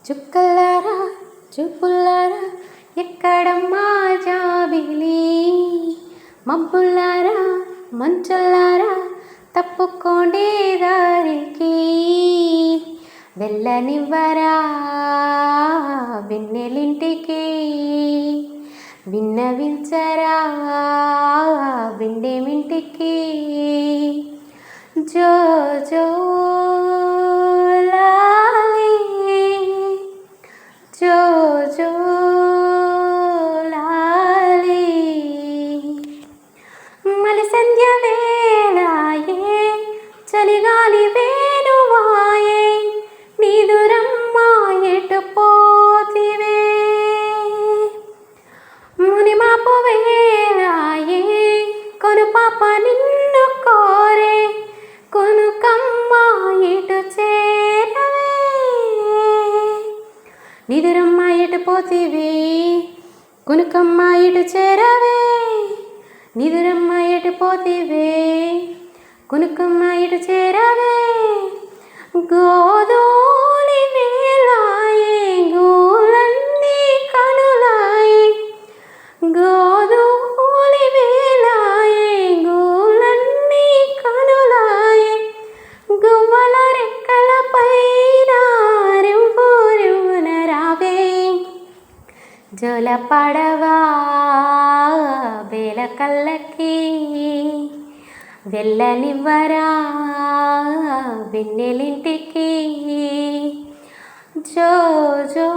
చుక్కలారా చూపులారా ఎక్కడమ్మా జాబిలి, మబ్బులారా మంచులారా తప్పుకోండి దారికి, వెళ్ళనివ్వరా వెన్నెలింటికి, విన్నవించరా విండేమింటికి. జో జో లాలి, జో జో లాలి. మలి సంధ్య వేళాయే, చలిగాలి వేణువాయే, నీదురమ్మ ఎటు పోతివే. మునిమాపు వేళాయే, కొను పాప నిన్ను కోరే, కొనుకమ్మ ఎటు చేరవే. నిదురమ్మ ఎటు పోతివే, కొనుకమ్మ ఎటు చేరవే. నిదురమ్మ ఎటు పోతివే, కొనుకమ్మ ఎటు చేరవే. గోధూళి వేళాయే, గోలన్నీ కనులాయే, గోధూళి వేళాయే, గోలన్నీ కనులాయే. గువ్వల రెక్కల పైన రింపు రింపున రావే, జోల పడవా వేల కళ్ళకి, వెళ్ళనివ్వరా వెన్నెలింటికి. జో జో